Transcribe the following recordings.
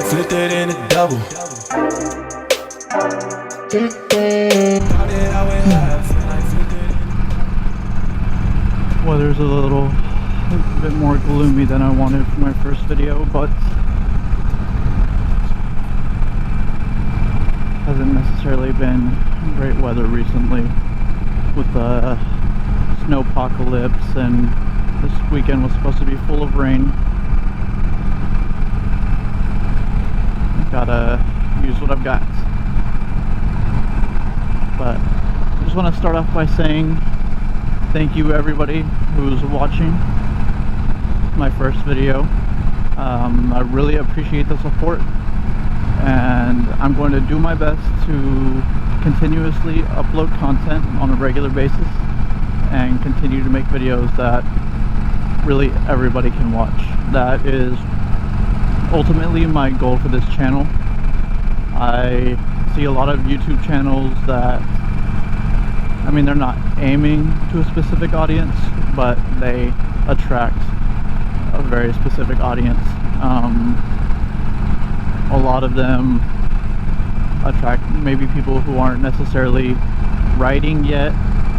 flipped it in a double. Weather's a little bit more gloomy than I wanted for my first video, but hasn't necessarily been great weather recently with the snowpocalypse, and this weekend was supposed to be full of rain. Gotta use what I've got. But I just want to start off by saying thank you everybody who's watching my first video. I really appreciate the support, and I'm going to do my best to continuously upload content on a regular basis and continue to make videos that really everybody can watch. That is ultimately my goal for this channel. I see a lot of YouTube channels that, I mean, they're not aiming to a specific audience, but they attract a very specific audience. A lot of them attract maybe people who aren't necessarily writing yet,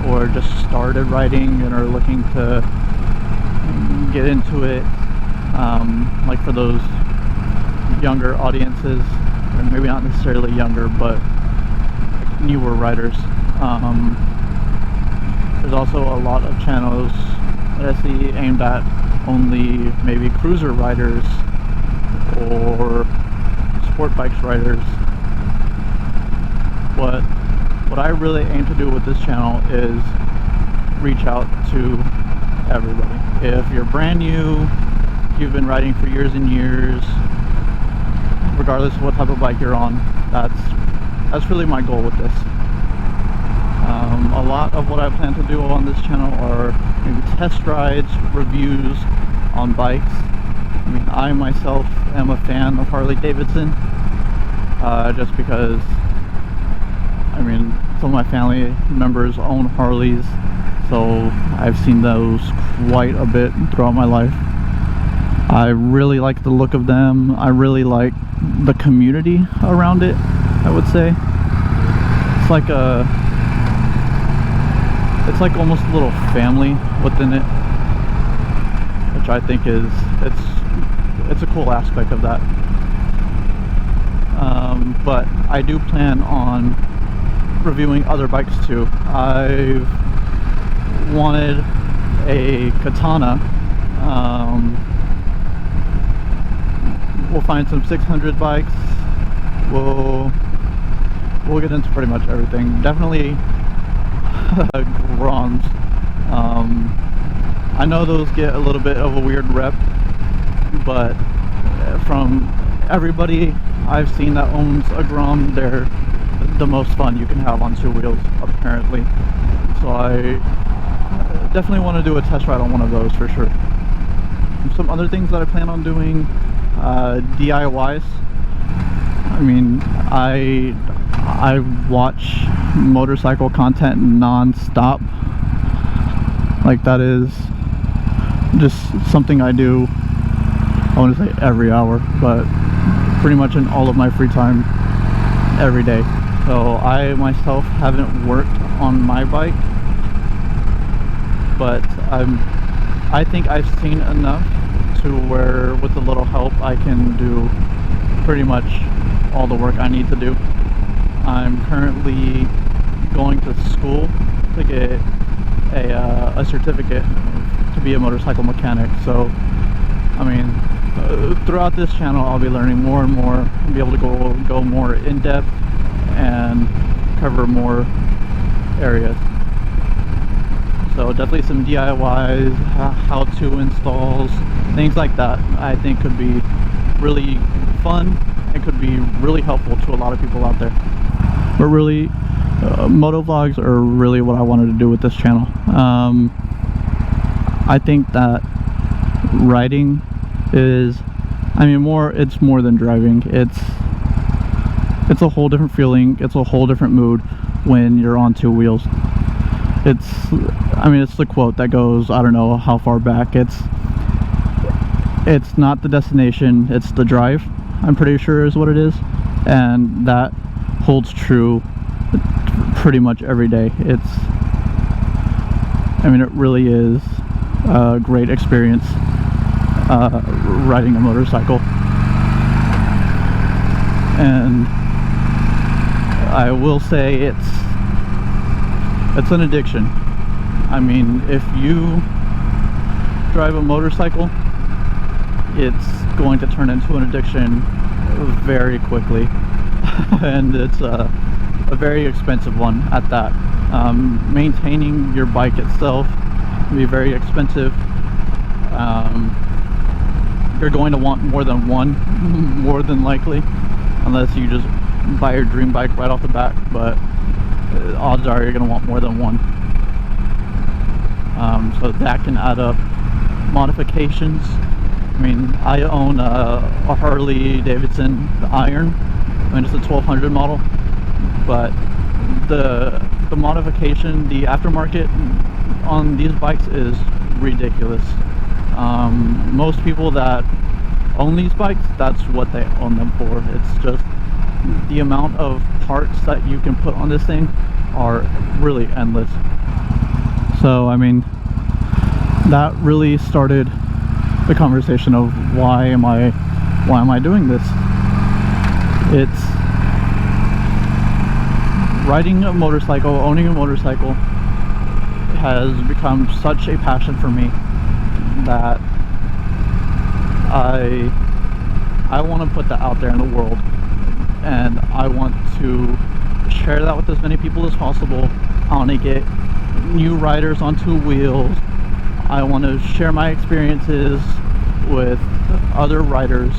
or just started writing and are looking to get into it. Like for those younger audiences, or maybe not necessarily younger, but like newer writers. There's also a lot of channels that I see aimed at only maybe cruiser riders or sport bikes riders. What I really aim to do with this channel is reach out to everybody. If you're brand new, you've been riding for years and years, regardless of what type of bike you're on, that's really my goal with this. A lot of what I plan to do on this channel are maybe test rides, reviews on bikes. I mean, I myself am a fan of Harley Davidson, just because, I mean, some of my family members own Harleys, so I've seen those quite a bit throughout my life. I really like the look of them. I really like the community around it, I would say. It's like almost a little family within it, which I think is, it's a cool aspect of that. But I do plan on reviewing other bikes too. I've wanted a Katana. We'll find some 600 bikes. We'll get into pretty much everything. Definitely Groms. I know those get a little bit of a weird rep, but from everybody I've seen that owns a Grom, they're the most fun you can have on two wheels, apparently. So I definitely want to do a test ride on one of those for sure. Some other things that I plan on doing, DIYs. I mean, I watch motorcycle content non-stop. Like, that is just something I do, I want to say every hour, but pretty much in all of my free time every day. So I myself haven't worked on my bike, but I think I've seen enough to where with a little help I can do pretty much all the work I need to do. I'm currently going to school to get a certificate to be a motorcycle mechanic. So I mean, throughout this channel I'll be learning more and more, and be able to go more in depth and cover more areas. So definitely some DIYs, how-to installs, things like that I think could be really fun and could be really helpful to a lot of people out there. But really, motovlogs are really what I wanted to do with this channel. I think that riding is, I mean, it's more than driving. It's a whole different feeling. It's a whole different mood when you're on two wheels. I mean, it's the quote that goes, I don't know how far back. It's not the destination, it's the drive. I'm pretty sure is what it is, and that holds true pretty much every day. I mean, it really is a great experience riding a motorcycle. And I will say it's an addiction. I mean, if you drive a motorcycle, it's going to turn into an addiction very quickly. And it's a very expensive one at that. Maintaining your bike itself can be very expensive. You're going to want more than one, more than likely, unless you just buy your dream bike right off the bat, but odds are you're going to want more than one. So that can add up. Modifications. I mean, I own a Harley Davidson, the Iron. I mean, it's a 1200 model, but the modification, the aftermarket on these bikes is ridiculous. Most people that own these bikes, that's what they own them for. It's just the amount of parts that you can put on this thing are really endless. So I mean, that really started the conversation of why am I doing this. It's riding a motorcycle, owning a motorcycle has become such a passion for me that I want to put that out there in the world, and I want to share that with as many people as possible. I want to get new riders on two wheels. I want to share my experiences with other riders.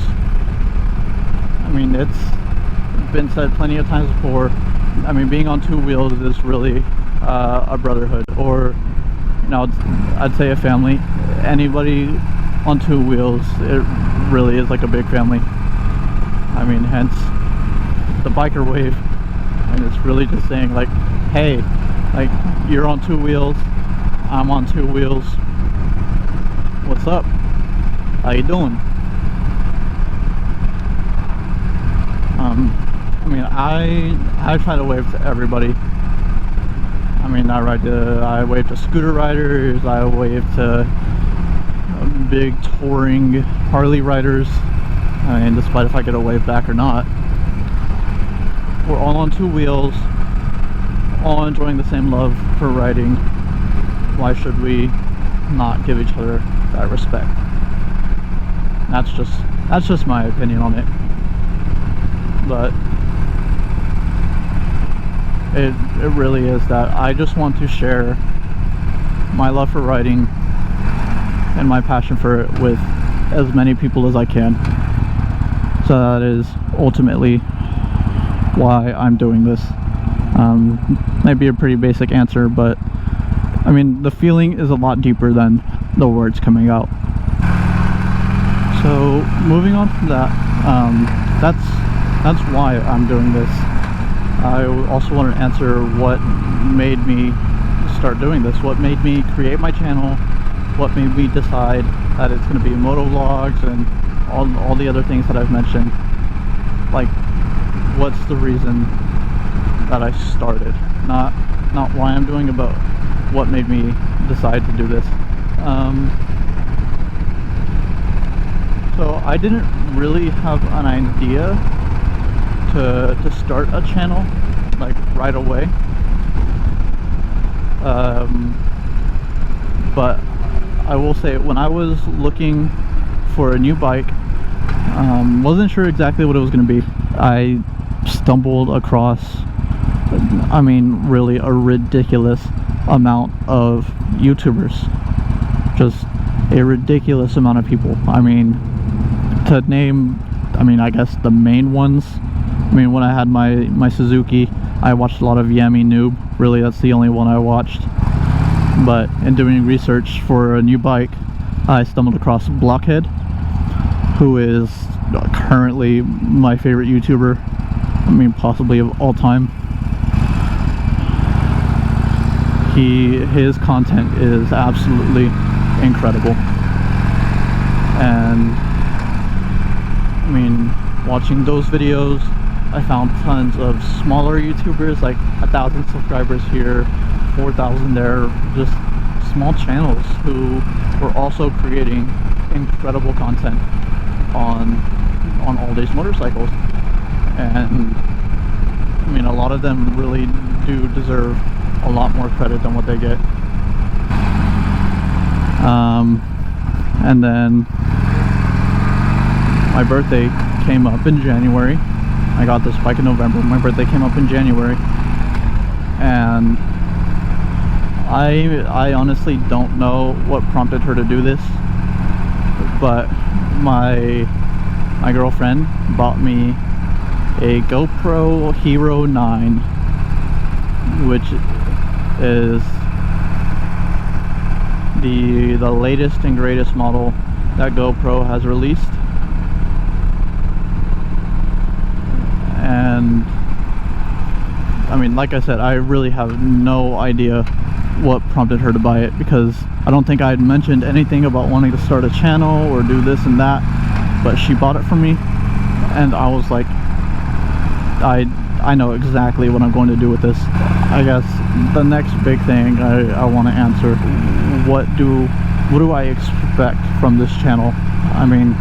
I mean, it's been said plenty of times before. I mean, being on two wheels is really a brotherhood, or you know, I'd say a family. Anybody on two wheels, it really is like a big family. I mean, hence the biker wave. And it's really just saying like, hey, like, you're on two wheels, I'm on two wheels, what's up, how you doing? I mean, I try to wave to everybody. I mean, I wave to scooter riders, I wave to big touring Harley riders. I mean, despite if I get a wave back or not, we're all on two wheels, all enjoying the same love for riding. Why should we not give each other that respect? That's just my opinion on it. But it really is that I just want to share my love for riding and my passion for it with as many people as I can. So that is ultimately why I'm doing this. Maybe a pretty basic answer, but I mean, the feeling is a lot deeper than the words coming out. So moving on from that, that's why I'm doing this. I also want to answer what made me start doing this, what made me create my channel, what made me decide that it's going to be motovlogs and all the other things that I've mentioned. Like, what's the reason that I started? Not why I'm doing it, but what made me decide to do this. So I didn't really have an idea to start a channel like right away, but I will say, when I was looking for a new bike, wasn't sure exactly what it was going to be. I stumbled across, I mean, really a ridiculous amount of YouTubers, just a ridiculous amount of people. I mean, to name, I mean, I guess the main ones, I mean, when I had my Suzuki, I watched a lot of Yami Noob. Really, that's the only one I watched. But in doing research for a new bike, I stumbled across Blockhead, who is currently my favorite YouTuber, I mean, possibly of all time. His content is absolutely incredible, and I mean, watching those videos, I found tons of smaller YouTubers, like 1,000 subscribers here, 4,000 there, just small channels who were also creating incredible content on all these motorcycles. And I mean, a lot of them really do deserve a lot more credit than what they get. And then my birthday came up in January. I got this bike in November. My birthday came up in January, and I honestly don't know what prompted her to do this, but my girlfriend bought me a GoPro Hero 9, which is the latest and greatest model that GoPro has released. And I mean, like I said, I really have no idea what prompted her to buy it, because I don't think I had mentioned anything about wanting to start a channel or do this and that, but she bought it for me, and I was like, I know exactly what I'm going to do with this. I guess the next big thing I want to answer, what do I expect from this channel? I mean,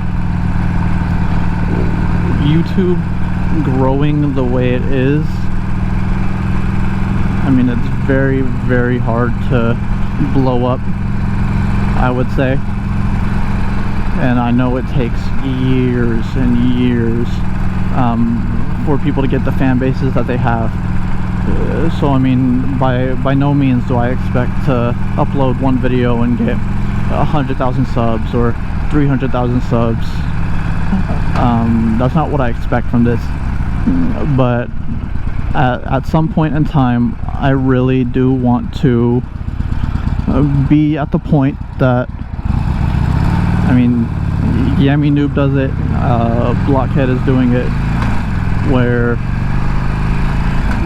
YouTube growing the way it is, I mean, it's very, very hard to blow up, I would say. And I know it takes years and years for people to get the fan bases that they have. So I mean, by no means do I expect to upload one video and get 100,000 subs or 300,000 subs. That's not what I expect from this. But at some point in time, I really do want to be at the point that, I mean, Yami Noob does it, Blockhead is doing it, where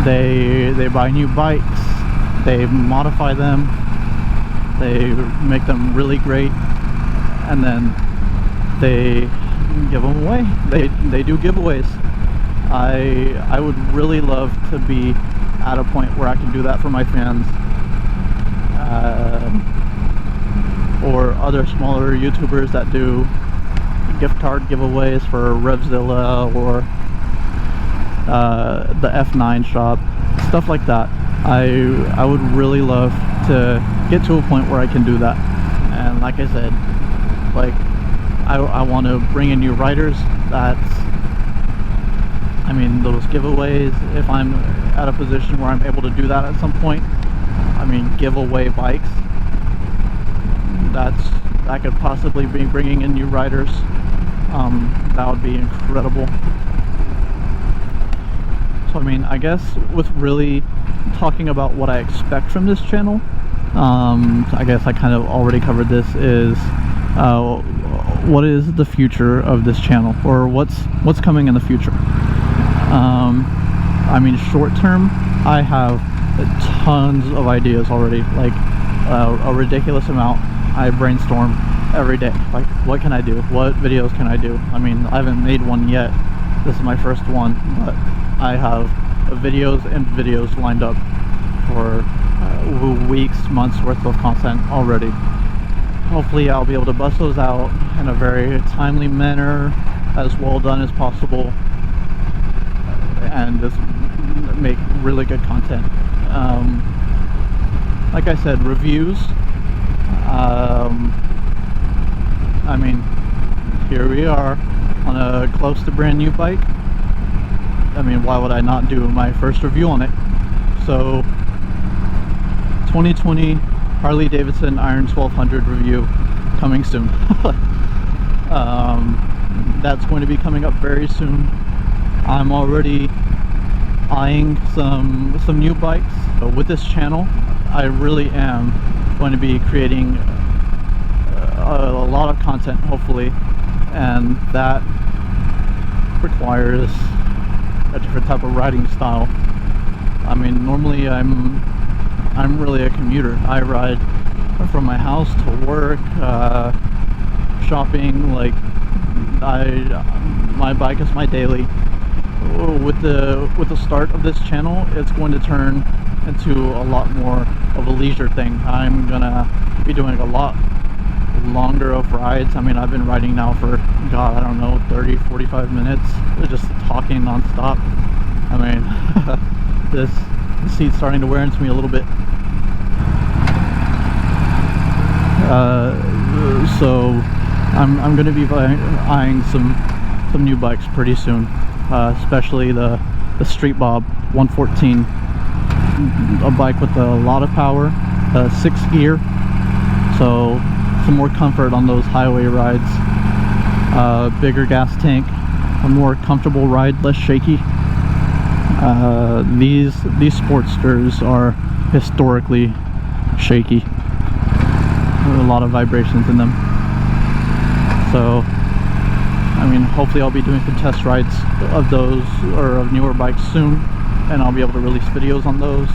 they buy new bikes, they modify them, they make them really great, and then they give them away. They do giveaways. I would really love to be at a point where I can do that for my fans, or other smaller YouTubers that do gift card giveaways for Revzilla or the F9 shop, stuff like that. I would really love to get to a point where I can do that. And like I said, like I want to bring in new riders. I mean, those giveaways, if I'm at a position where I'm able to do that at some point, I mean, give away bikes, that could possibly be bringing in new riders. That would be incredible. So I mean, I guess with really talking about what I expect from this channel, I guess I kind of already covered this, is what is the future of this channel, or what's coming in the future. I mean, short term, I have tons of ideas already, like a ridiculous amount. I brainstorm every day, like, what can I do, what videos can I do. I mean, I haven't made one yet, this is my first one, but I have videos and videos lined up for weeks, months worth of content already. Hopefully I'll be able to bust those out in a very timely manner, as well done as possible, and just make really good content. Like I said, reviews, I mean, here we are on a close to brand new bike. I mean, why would I not do my first review on it? So 2020 Harley Davidson Iron1200 review coming soon. That's going to be coming up very soon. I'm already eyeing some new bikes. But with this channel, I really am going to be creating a lot of content, hopefully, and that requires a different type of riding style. I mean, normally I'm really a commuter. I ride from my house to work, shopping. Like my bike is my daily. With the start of this channel, it's going to turn into a lot more of a leisure thing. I'm gonna be doing a lot longer of rides. I mean, I've been riding now for, God, I don't know, 30-45 minutes, just talking non-stop. I mean, this seat's starting to wear into me a little bit. So I'm going to be eyeing some new bikes pretty soon, especially the Street Bob 114, a bike with a lot of power, 6 gear, so some more comfort on those highway rides, bigger gas tank, a more comfortable ride, less shaky. These Sportsters are historically shaky. A lot of vibrations in them. So, I mean, hopefully I'll be doing some test rides of those, or of newer bikes soon, and I'll be able to release videos on those.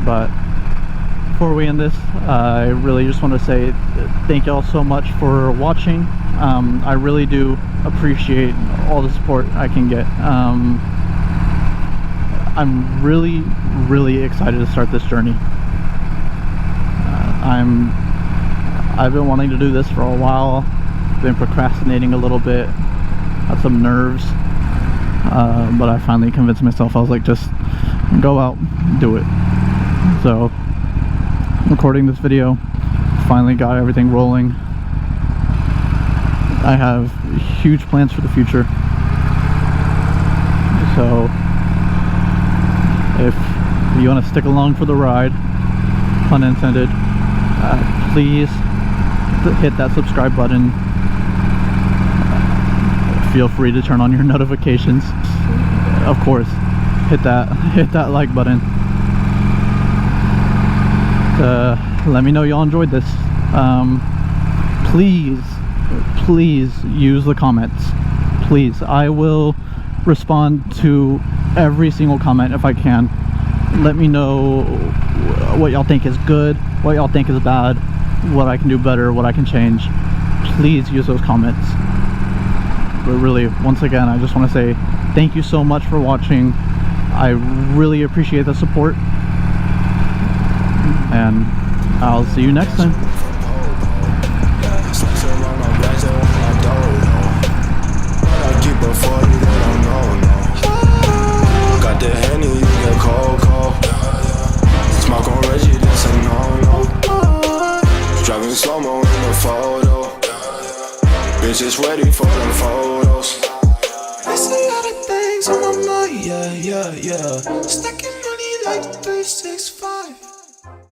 But before we end this, I really just want to say thank y'all so much for watching. I really do appreciate all the support I can get. I'm really excited to start this journey. I've been wanting to do this for a while, been procrastinating a little bit, had some nerves, but I finally convinced myself. I was like, just go out, do it. So, recording this video, finally got everything rolling. I have huge plans for the future. So, if you want to stick along for the ride, pun intended, please hit that subscribe button. Feel free to turn on your notifications. Of course, hit that like button. Let me know y'all enjoyed this. Please use the comments. Please, I will respond to every single comment if I can. Let me know what y'all think is good, what y'all think is bad, what I can do better, what I can change. Please use those comments. But really, once again, I just want to say thank you so much for watching. I really appreciate the support, and I'll see you next time. Got the Henny, you get cold. Smoke on Reggie, that's a no-no. Driving slow-mo in the photo. Bitches ready for them photos. I see all the things on my mind, yeah. Stacking money like 365.